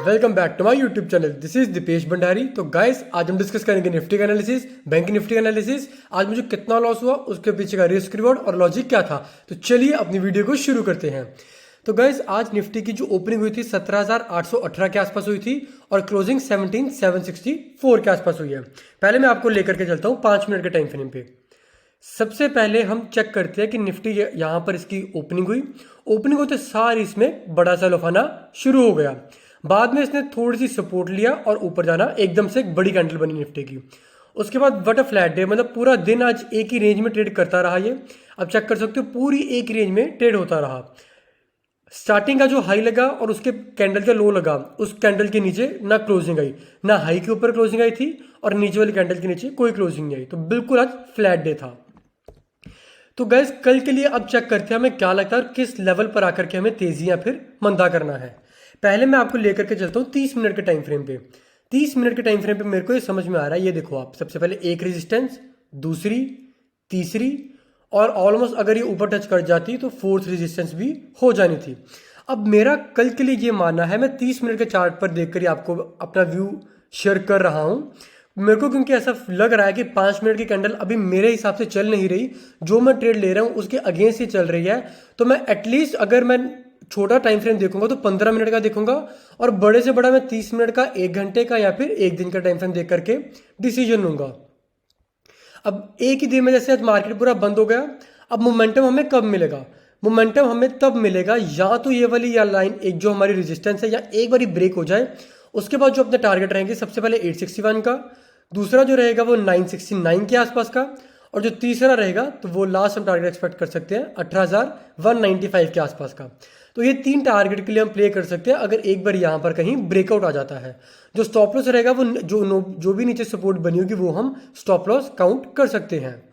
Welcome back to my YouTube channel. This is Deepesh Bhandari. तो guys आज हम डिस्कस करेंगे निफ्टी का एनालिसिस, बैंक निफ्टी का एनालिसिस। आज मुझे कितना लॉस हुआ, उसके पीछे का रिस्क रिवॉर्ड और लॉजिक क्या था। तो चलिए अपनी वीडियो को शुरू करते हैं। तो गाइस आज निफ्टी की जो ओपनिंग हुई थी 17,818 के आसपास हुई थी और क्लोजिंग 17,764 के आसपास हुई है। पहले मैं आपको लेकर के चलता हूँ 5 मिनट के टाइम फ्रेम पे। सबसे पहले हम चेक करते हैं कि निफ्टी यहाँ पर इसकी ओपनिंग हुई। ओपनिंग होते सारी इसमें बड़ा सा लफाना शुरू हो गया। बाद में इसने थोड़ी सी सपोर्ट लिया और ऊपर जाना एकदम से एक बड़ी कैंडल बनी निफ्टी की। उसके बाद व्हाट अ फ्लैट डे, मतलब पूरा दिन आज एक ही रेंज में ट्रेड करता रहा ये। अब चेक कर सकते हो पूरी एक रेंज में ट्रेड होता रहा। स्टार्टिंग का जो हाई लगा और उसके कैंडल का लो लगा, उस कैंडल के नीचे ना क्लोजिंग आई, ना हाई के ऊपर क्लोजिंग आई थी और नीचे वाली कैंडल के नीचे कोई क्लोजिंग नहीं आई। तो बिल्कुल आज फ्लैट डे था। तो गैस कल के लिए अब चेक करते हैं हमें क्या लगता है और किस लेवल पर आकर के हमें तेजी या फिर मंदा करना है। पहले मैं आपको लेकर के चलता हूँ 30 मिनट के टाइम फ्रेम पे। 30 मिनट के टाइम फ्रेम पे मेरे को ये समझ में आ रहा है। ये देखो आप, सबसे पहले एक रेजिस्टेंस, दूसरी, तीसरी और ऑलमोस्ट अगर ये ऊपर टच कर जाती तो फोर्थ रेजिस्टेंस भी हो जानी थी। अब मेरा कल के लिए ये मानना है, मैं 30 मिनट के चार्ट पर देखकर ही आपको अपना व्यू शेयर कर रहा हूँ। मेरे को क्योंकि ऐसा लग रहा है कि 5 मिनट की कैंडल अभी मेरे हिसाब से चल नहीं रही, जो मैं ट्रेड ले रहा हूँ उसके अगेंस्ट ही चल रही है। तो मैं एटलीस्ट अगर मैं छोटा टाइम फ्रेम देखूंगा तो 15 मिनट का देखूंगा और बड़े से बड़ा मैं 30 मिनट का, 1 घंटे का या फिर 1 दिन का टाइम फ्रेम देख करके डिसीजन लूंगा। अब एक ही दिन में जैसे आज मार्केट पूरा बंद हो गया, अब मोमेंटम हमें कब मिलेगा? मोमेंटम हमें तब मिलेगा या तो ये वाली या लाइन एक जो हमारी रेजिस्टेंस है या एक बारी ब्रेक हो जाए। उसके बाद जो अपने टारगेट रहेंगे, सबसे पहले 861 का, दूसरा जो रहेगा वो 969 के आसपास का और जो तीसरा रहेगा तो वो लास्ट हम टारगेट एक्सपेक्ट कर सकते हैं 18,195 के आसपास का। तो ये 3 टारगेट के लिए हम प्ले कर सकते हैं अगर एक बार यहाँ पर कहीं ब्रेकआउट आ जाता है। जो स्टॉप लॉस रहेगा वो जो भी नीचे सपोर्ट बनी होगी वो हम स्टॉप लॉस काउंट कर सकते हैं।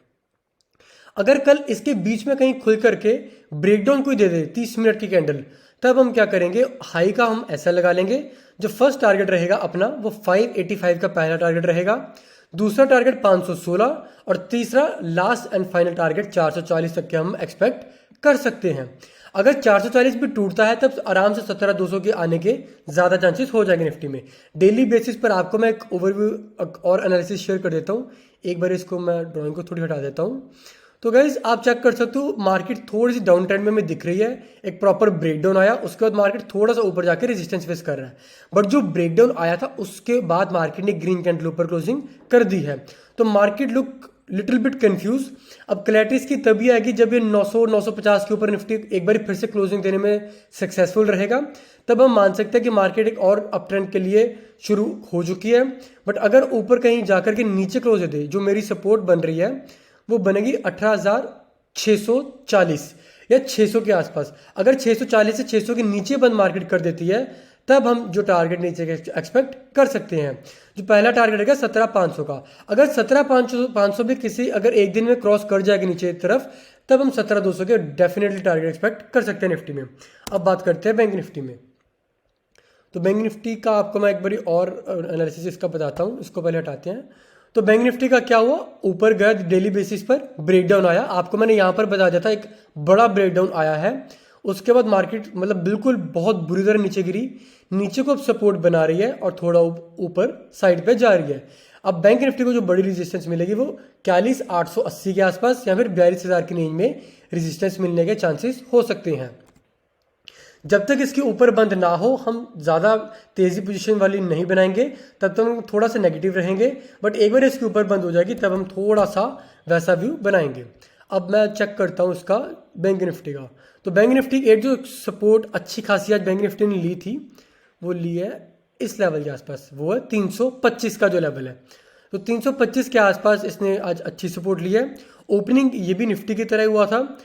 अगर कल इसके बीच में कहीं खुल करके ब्रेकडाउन कोई दे दे 30 मिनट की कैंडल, तब हम क्या करेंगे, हाई का हम ऐसा लगा लेंगे। जो फर्स्ट टारगेट रहेगा अपना वो 585 का पहला टारगेट रहेगा, दूसरा टारगेट 516 और तीसरा लास्ट एंड फाइनल टारगेट 440 तक के हम एक्सपेक्ट कर सकते हैं। अगर 440 भी टूटता है तब आराम से 17,200 के आने के ज़्यादा चांसेस हो जाएंगे निफ्टी में। डेली बेसिस पर आपको मैं एक ओवरव्यू और एनालिसिस शेयर कर देता हूँ। एक बार इसको मैं ड्राइंग को थोड़ी हटा देता हूँ। तो गाइज आप चेक कर सकते हो मार्केट थोड़ी सी डाउन ट्रेंड में हमें दिख रही है। एक प्रॉपर ब्रेकडाउन आया, उसके बाद मार्केट थोड़ा सा ऊपर जाकर रेजिस्टेंस फेस कर रहा है। बट जो ब्रेकडाउन आया था उसके बाद मार्केट ने ग्रीन कैंडल ऊपर क्लोजिंग कर दी है। तो market look little bit confuse. अब क्लैरिटी इसकी तभी आएगी जब ये 900-950 के ऊपर निफ्टी एक बार फिर से क्लोजिंग देने में सक्सेसफुल रहेगा। तब हम मान सकते हैं कि मार्केट एक और अप ट्रेंड के लिए शुरू हो चुकी है। बट अगर ऊपर कहीं जाकर के नीचे क्लोज दे, जो मेरी सपोर्ट बन रही है वो बनेगी 18,640 या 600 के आसपास। अगर 640 से 600 के नीचे बंद मार्केट कर देती है तब हम जो टारगेट नीचे एक्सपेक्ट कर सकते हैं। जो पहला टारगेट रहेगा 17,500 का। अगर 17,500 भी किसी अगर एक दिन में क्रॉस कर जाएगी नीचे की तरफ, तब हम 17,200 के डेफिनेटली टारगेट एक्सपेक्ट कर सकते हैं निफ्टी में। अब बात करते हैं बैंक निफ्टी में। तो बैंक निफ्टी का आपको मैं एक बारी और एनालिसिस इसका बताता हूँ। इसको पहले हटाते हैं। तो बैंक निफ्टी का क्या हुआ, ऊपर गया डेली बेसिस पर ब्रेकडाउन आया। आपको मैंने यहाँ पर बता दिया था एक बड़ा ब्रेकडाउन आया है। उसके बाद मार्केट मतलब बिल्कुल बहुत बुरी तरह नीचे गिरी, नीचे को अब सपोर्ट बना रही है और थोड़ा ऊपर साइड पे जा रही है। अब बैंक निफ्टी को जो बड़ी रेजिस्टेंस मिलेगी वो 41,880 के आसपास या फिर 42,000 की रेंज में रेजिस्टेंस मिलने के चांसेस हो सकते हैं। जब तक इसके ऊपर बंद ना हो हम ज़्यादा तेज़ी पोजीशन वाली नहीं बनाएंगे, तब तक हम थोड़ा सा नेगेटिव रहेंगे। बट एक बार इसके ऊपर बंद हो जाएगी तब हम थोड़ा सा वैसा व्यू बनाएंगे। अब मैं चेक करता हूँ इसका बैंक निफ्टी का। तो बैंक निफ्टी एक जो सपोर्ट अच्छी खासी आज बैंक निफ्टी ने ली थी वो ली है इस लेवल के आसपास, वो है 325 का जो लेवल है। तो 325 के आसपास इसने आज अच्छी सपोर्ट ली है। ओपनिंग ये भी निफ्टी की तरह हुआ था,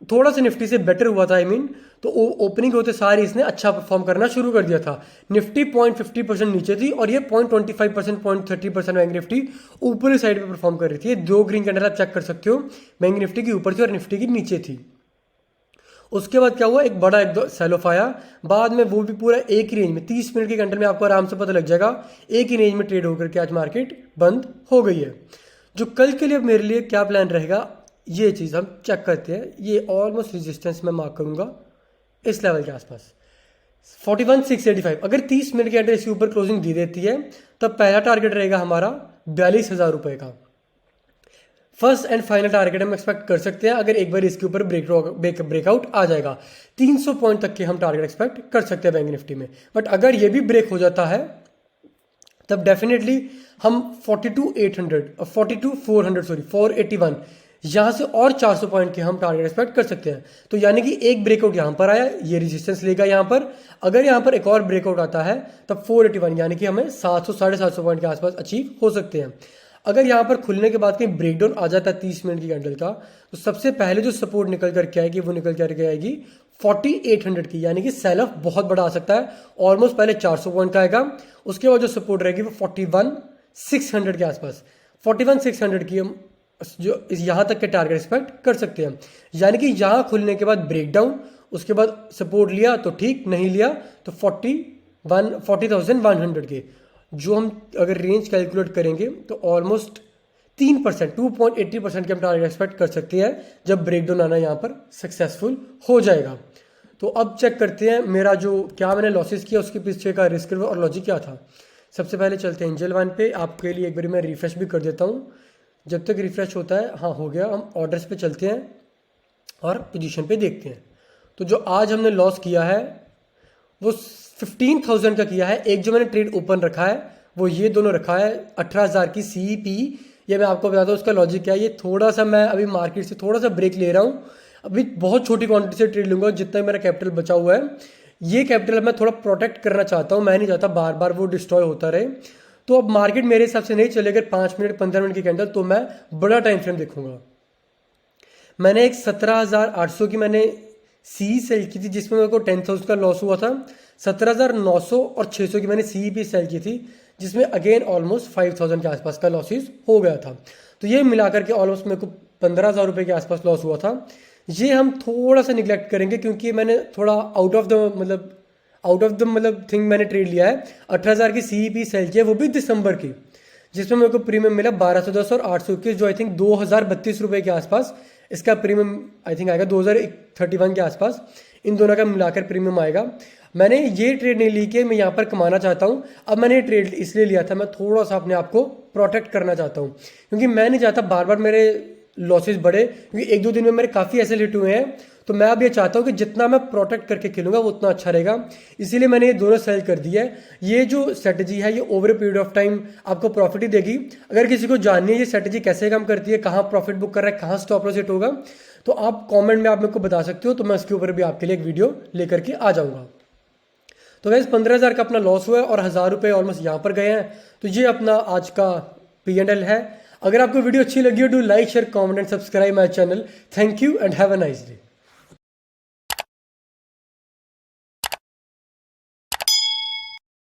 थोड़ा सा निफ्टी से बेटर हुआ था आई मीन। तो ओपनिंग होते सारे इसने अच्छा परफॉर्म करना शुरू कर दिया था। निफ्टी 0.50% नीचे थी और ये 0.25%, 0.30% बैंक निफ्टी ऊपरी साइड पे परफॉर्म कर रही थी। ये 2 ग्रीन कैंडल आप चेक कर सकते हो, बैंक निफ्टी की ऊपर थी और निफ्टी की नीचे थी। उसके बाद क्या हुआ, एक बड़ा एक दो सेल ऑफ आया। बाद में वो भी पूरा एक ही रेंज में 30 मिनट के कैंडल में आपको आराम से पता लग जाएगा, एक ही रेंज में ट्रेड होकर के आज मार्केट बंद हो गई है। जो कल के लिए मेरे लिए क्या प्लान रहेगा ये चीज़ हम चेक करते हैं। ये ऑलमोस्ट रेजिस्टेंस मैं मार्क करूंगा इस लेवल के आसपास 41,685। अगर 30 मिनट के अंदर इसके ऊपर क्लोजिंग दी देती है तब पहला टारगेट रहेगा हमारा 42,000 का। फर्स्ट एंड फाइनल टारगेट हम एक्सपेक्ट कर सकते हैं अगर एक बार इसके ऊपर ब्रेकआउट आ जाएगा, 300 पॉइंट तक के हम टारगेट एक्सपेक्ट कर सकते हैं बैंक निफ्टी में। बट अगर ये भी ब्रेक हो जाता है तब डेफिनेटली हम 481 यहाँ से और 400 पॉइंट के हम टारगेट एक्सपेक्ट कर सकते हैं। तो यानी कि एक ब्रेकआउट यहाँ पर आया, ये रेजिस्टेंस लेगा यहाँ पर, अगर यहाँ पर एक और ब्रेकआउट आता है तब 481 यानी कि हमें 700 750 पॉइंट के आसपास अचीव हो सकते हैं। अगर यहाँ पर खुलने के बाद कहीं ब्रेकडाउन आ जाता है 30 मिनट की कैंडल का, तो सबसे पहले जो सपोर्ट निकल करके आएगी वो निकल करके आएगी 4800 की, यानी कि सेल ऑफ बहुत बड़ा आ सकता है, ऑलमोस्ट पहले 400 पॉइंट का आएगा। उसके बाद जो सपोर्ट रहेगी वो 41,600 के आसपास, 41,600 की हम जो यहाँ तक के टारगेट एक्सपेक्ट कर सकते हैं। यानी कि यहाँ खुलने के बाद ब्रेकडाउन, उसके बाद सपोर्ट लिया तो ठीक, नहीं लिया तो 40,100 के, जो हम अगर रेंज कैलकुलेट करेंगे तो ऑलमोस्ट 3%, 2.80% के हम टारगेट एक्सपेक्ट कर सकते हैं जब ब्रेकडाउन आना यहाँ पर सक्सेसफुल हो जाएगा। तो अब चेक करते हैं मेरा जो क्या मैंने लॉसेस किया उसके पीछे का रिस्क और लॉजिक क्या था। सबसे पहले चलते हैं एंजल वन पे, आपके लिए एक बार मैं रिफ्रेश भी कर देता हूँ। जब तक रिफ्रेश होता है, हाँ हो गया, हम ऑर्डर्स पे चलते हैं और पोजीशन पे देखते हैं। तो जो आज हमने लॉस किया है वो 15,000 का किया है। एक जो मैंने ट्रेड ओपन रखा है वो ये दोनों रखा है 18,000 की CP। ये मैं आपको बताता हूँ उसका लॉजिक क्या है। ये थोड़ा सा मैं अभी मार्केट से थोड़ा सा ब्रेक ले रहा हूँ, अभी बहुत छोटी क्वांटिटी से ट्रेड लूँगा, जितना मेरा कैपिटल बचा हुआ है ये कैपिटल मैं थोड़ा प्रोटेक्ट करना चाहता हूँ। मैं नहीं चाहता बार बार वो डिस्ट्रॉय होता रहे। तो अब मार्केट मेरे हिसाब से नहीं चलेगा 5 मिनट 15 मिनट की कैंडल, तो मैं बड़ा टाइम फ्रेम देखूंगा। मैंने एक 17,800 की मैंने सी सेल की थी जिसमें मेरे को 10,000 का लॉस हुआ था। 17,900 और 600 की मैंने सी भी सेल की थी जिसमें अगेन ऑलमोस्ट 5,000 के आसपास का लॉसेस हो गया था। तो ये मिलाकर के ऑलमोस्ट मेरे को 15,000 रुपये के आसपास लॉस हुआ था। ये हम थोड़ा सा निगलेक्ट करेंगे क्योंकि मैंने थोड़ा आउट ऑफ द थिंग मैंने ट्रेड लिया है। 18,000 की CEP सेल की है, वो भी दिसंबर की, जिसमें मेरे को प्रीमियम मिला 1210 और 821, जो आई थिंक 2,032 रुपये के आसपास इसका प्रीमियम आई थिंक आएगा, 2,031 के आसपास इन दोनों का मिलाकर प्रीमियम आएगा। मैंने ये ट्रेड नहीं ली कि मैं यहाँ पर कमाना चाहता हूँ। अब मैंने ये ट्रेड इसलिए लिया था, मैं थोड़ा सा अपने आप को प्रोटेक्ट करना चाहता हूँ क्योंकि मैं नहीं चाहता बार बार मेरे लॉसेस बढ़े, क्योंकि एक दो दिन में मेरे काफ़ी ऐसे हिट हुए हैं। तो मैं अब ये चाहता हूँ कि जितना मैं प्रोटेक्ट करके खेलूंगा वो उतना अच्छा रहेगा, इसीलिए मैंने ये दोनों सेल कर दिया है। ये जो स्ट्रेटजी है ये over a period of time आपको प्रॉफिट ही देगी। अगर किसी को जाननी है ये स्ट्रेटजी कैसे काम करती है, कहाँ प्रॉफिट बुक कर रहा है, कहाँ स्टॉप लॉस हिट होगा, तो आप कॉमेंट में आप मेरे को बता सकते हो, तो मैं उसके ऊपर भी आपके लिए एक वीडियो लेकर के आ जाऊँगा। तो वैसे 15,000 का अपना लॉस हुआ है और 1,000 रुपये ऑलमोस्ट यहाँ पर गए हैं। तो ये अपना आज का P&L है। अगर आपको वीडियो अच्छी लगी हो, do like share comment and subscribe my channel. Thank you and have a nice day.